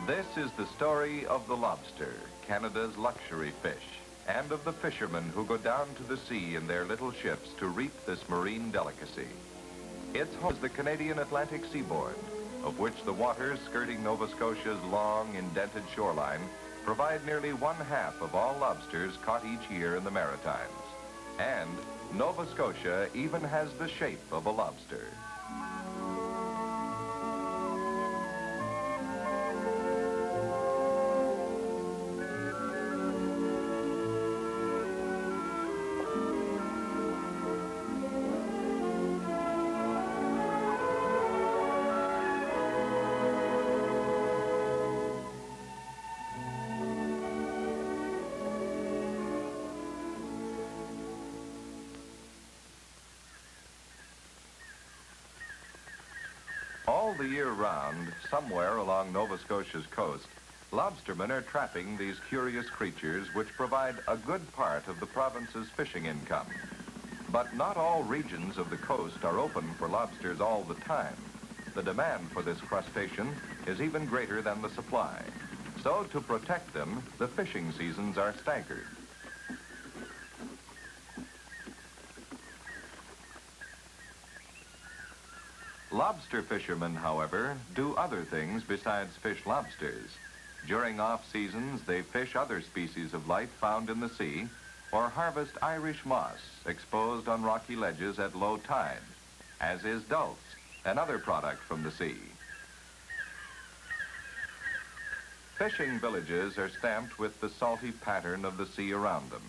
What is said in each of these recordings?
This is the story of the lobster, Canada's luxury fish, and of the fishermen who go down to the sea in their little ships to reap this marine delicacy. Its home is the Canadian Atlantic seaboard, of which the waters skirting Nova Scotia's long, indented shoreline provide nearly 1/2 of all lobsters caught each year in the Maritimes. And Nova Scotia even has the shape of a lobster. All the year round, somewhere along Nova Scotia's coast, lobstermen are trapping these curious creatures which provide a good part of the province's fishing income. But not all regions of the coast are open for lobsters all the time. The demand for this crustacean is even greater than the supply. So to protect them, the fishing seasons are staggered. Lobster fishermen, however, do other things besides fish lobsters. During off-seasons, they fish other species of life found in the sea, or harvest Irish moss exposed on rocky ledges at low tide, as is dulse, another product from the sea. Fishing villages are stamped with the salty pattern of the sea around them,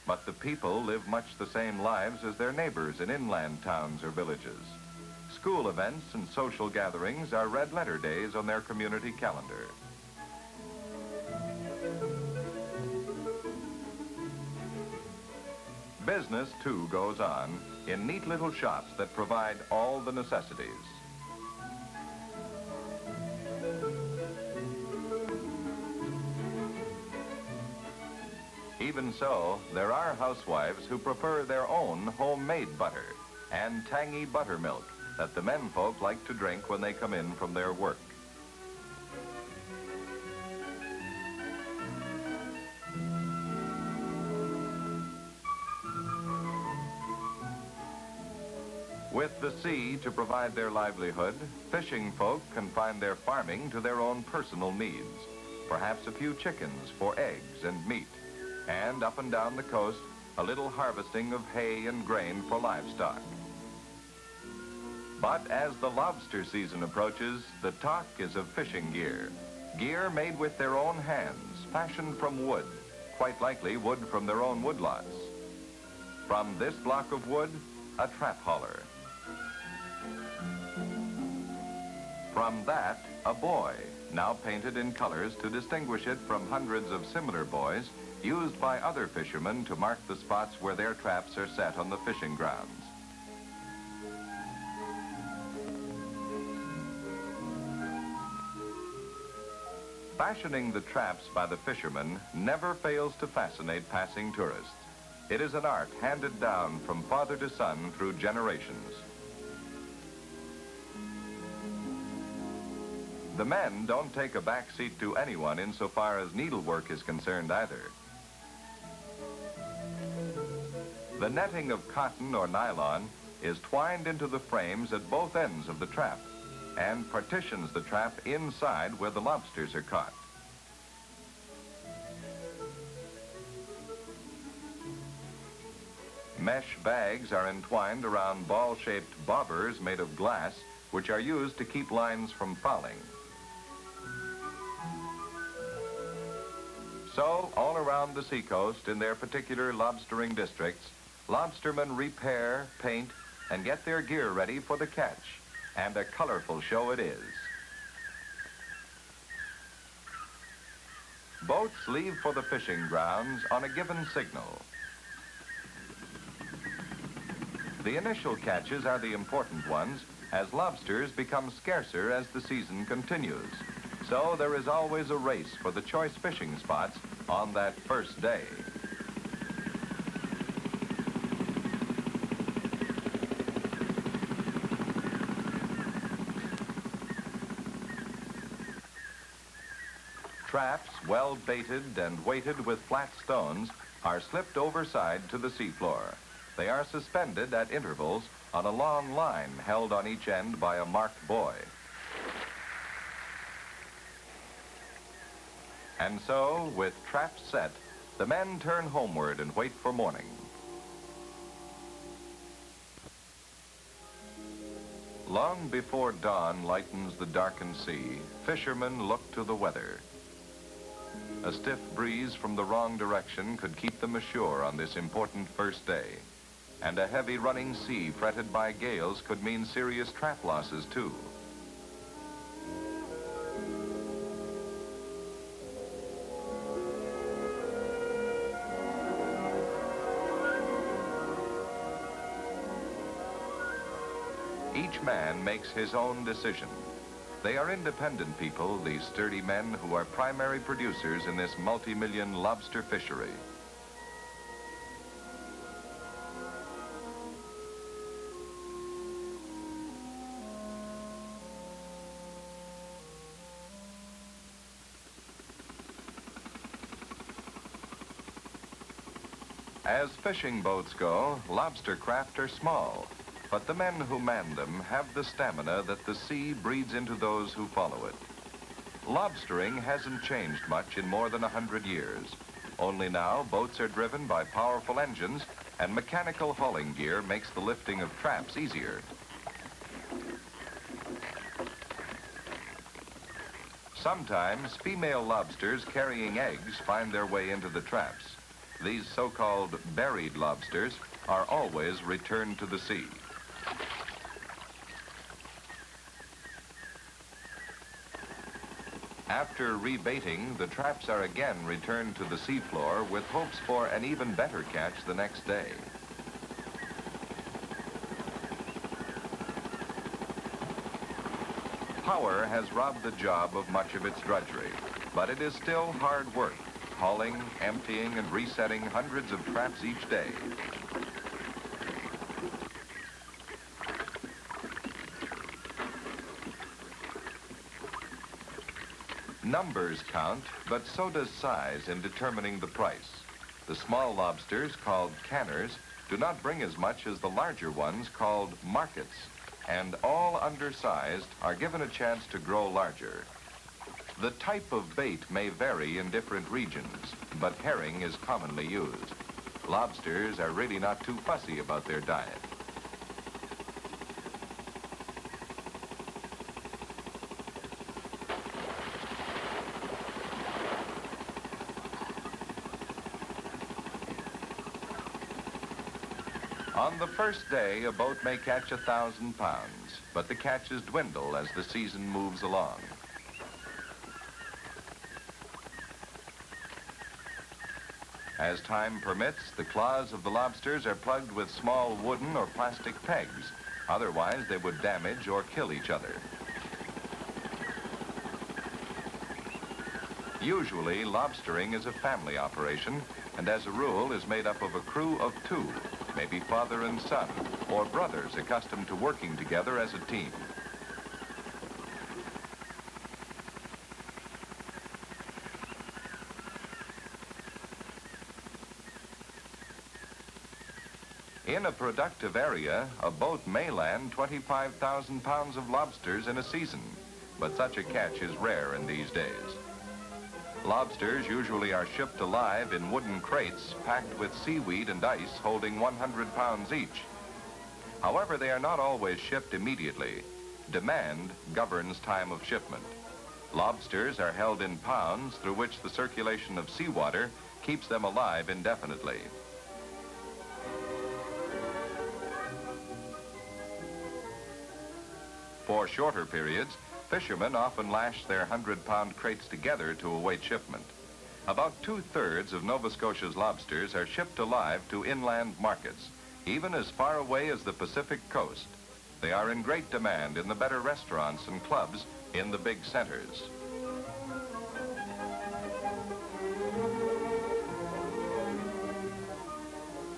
but the people live much the same lives as their neighbors in inland towns or villages. School events and social gatherings are red letter days on their community calendar. Business, too, goes on in neat little shops that provide all the necessities. Even so, there are housewives who prefer their own homemade butter and tangy buttermilk that the menfolk like to drink when they come in from their work. With the sea to provide their livelihood, fishing folk confine their farming to their own personal needs. Perhaps a few chickens for eggs and meat, and up and down the coast, a little harvesting of hay and grain for livestock. But as the lobster season approaches, the talk is of fishing gear. Gear made with their own hands, fashioned from wood, quite likely wood from their own woodlots. From this block of wood, a trap hauler. From that, a buoy, now painted in colors to distinguish it from hundreds of similar buoys used by other fishermen to mark the spots where their traps are set on the fishing grounds. Fashioning the traps by the fishermen never fails to fascinate passing tourists. It is an art handed down from father to son through generations. The men don't take a back seat to anyone insofar as needlework is concerned either. The netting of cotton or nylon is twined into the frames at both ends of the trap and partitions the trap inside where the lobsters are caught. Mesh bags are entwined around ball-shaped bobbers made of glass, which are used to keep lines from fouling. So, all around the seacoast in their particular lobstering districts, lobstermen repair, paint, and get their gear ready for the catch. And a colorful show it is. Boats leave for the fishing grounds on a given signal. The initial catches are the important ones, as lobsters become scarcer as the season continues. So there is always a race for the choice fishing spots on that first day. Traps, well baited and weighted with flat stones, are slipped overside to the seafloor. They are suspended at intervals on a long line held on each end by a marked buoy. And so, with traps set, the men turn homeward and wait for morning. Long before dawn lightens the darkened sea, fishermen look to the weather. A stiff breeze from the wrong direction could keep them ashore on this important first day. And a heavy running sea fretted by gales could mean serious trap losses too. Each man makes his own decision. They are independent people, these sturdy men who are primary producers in this multi-million lobster fishery. As fishing boats go, lobster craft are small. But the men who man them have the stamina that the sea breeds into those who follow it. Lobstering hasn't changed much in more than 100 years. Only now, boats are driven by powerful engines, and mechanical hauling gear makes the lifting of traps easier. Sometimes, female lobsters carrying eggs find their way into the traps. These so-called buried lobsters are always returned to the sea. After rebaiting, the traps are again returned to the seafloor with hopes for an even better catch the next day. Power has robbed the job of much of its drudgery, but it is still hard work, hauling, emptying, and resetting hundreds of traps each day. Numbers count, but so does size in determining the price. The small lobsters, called canners, do not bring as much as the larger ones, called markets, and all undersized are given a chance to grow larger. The type of bait may vary in different regions, but herring is commonly used. Lobsters are really not too fussy about their diet. On the first day, a boat may catch 1,000 pounds, but the catches dwindle as the season moves along. As time permits, the claws of the lobsters are plugged with small wooden or plastic pegs. Otherwise, they would damage or kill each other. Usually, lobstering is a family operation, and as a rule is made up of a crew of 2, maybe father and son, or brothers accustomed to working together as a team. In a productive area, a boat may land 25,000 pounds of lobsters in a season, but such a catch is rare in these days. Lobsters usually are shipped alive in wooden crates packed with seaweed and ice holding 100 pounds each. However, they are not always shipped immediately. Demand governs time of shipment. Lobsters are held in pounds through which the circulation of seawater keeps them alive indefinitely. For shorter periods, fishermen often lash their 100-pound crates together to await shipment. About 2/3 of Nova Scotia's lobsters are shipped alive to inland markets, even as far away as the Pacific coast. They are in great demand in the better restaurants and clubs in the big centers.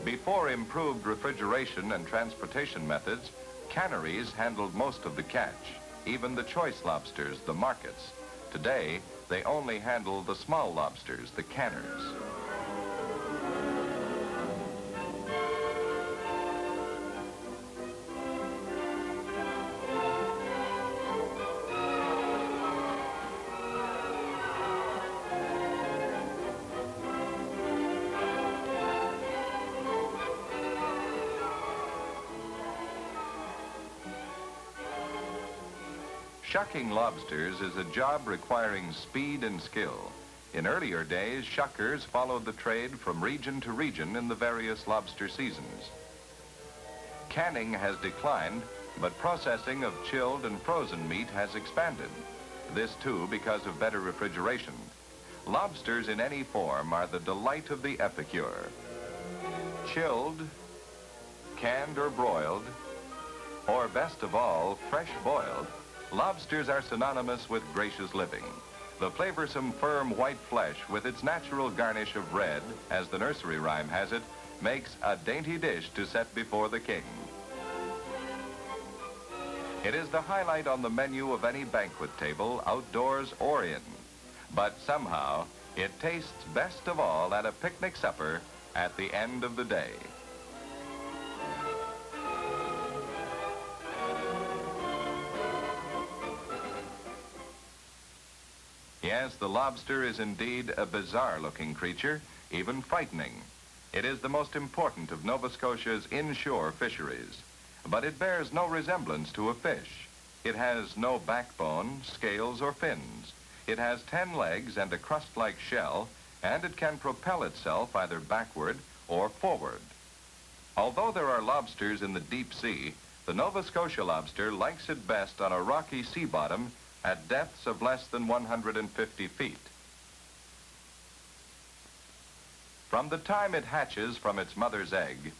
Before improved refrigeration and transportation methods, canneries handled most of the catch. Even the choice lobsters, the markets. Today, they only handle the small lobsters, the canners. Shucking lobsters is a job requiring speed and skill. In earlier days, shuckers followed the trade from region to region in the various lobster seasons. Canning has declined, but processing of chilled and frozen meat has expanded. This too because of better refrigeration. Lobsters in any form are the delight of the epicure. Chilled, canned or broiled, or best of all, fresh boiled, lobsters are synonymous with gracious living. The flavorsome, firm white flesh with its natural garnish of red, as the nursery rhyme has it, makes a dainty dish to set before the king. It is the highlight on the menu of any banquet table, outdoors or in. But somehow, it tastes best of all at a picnic supper at the end of the day. Yes, the lobster is indeed a bizarre-looking creature, even frightening. It is the most important of Nova Scotia's inshore fisheries, but it bears no resemblance to a fish. It has no backbone, scales, or fins. It has 10 legs and a crust-like shell, and it can propel itself either backward or forward. Although there are lobsters in the deep sea, the Nova Scotia lobster likes it best on a rocky sea bottom at depths of less than 150 feet. From the time it hatches from its mother's egg,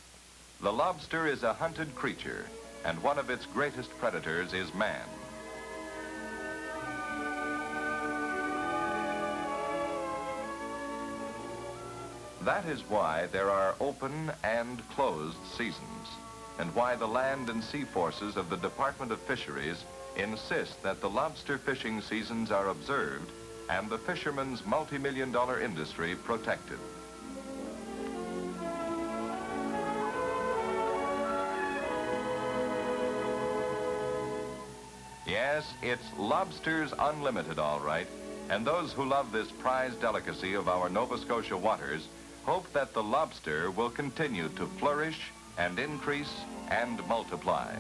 the lobster is a hunted creature, and one of its greatest predators is man. That is why there are open and closed seasons, and why the land and sea forces of the Department of Fisheries insist that the lobster fishing seasons are observed and the fishermen's multi-million-dollar industry protected. Yes, it's Lobsters Unlimited, all right, and those who love this prized delicacy of our Nova Scotia waters hope that the lobster will continue to flourish and increase and multiply.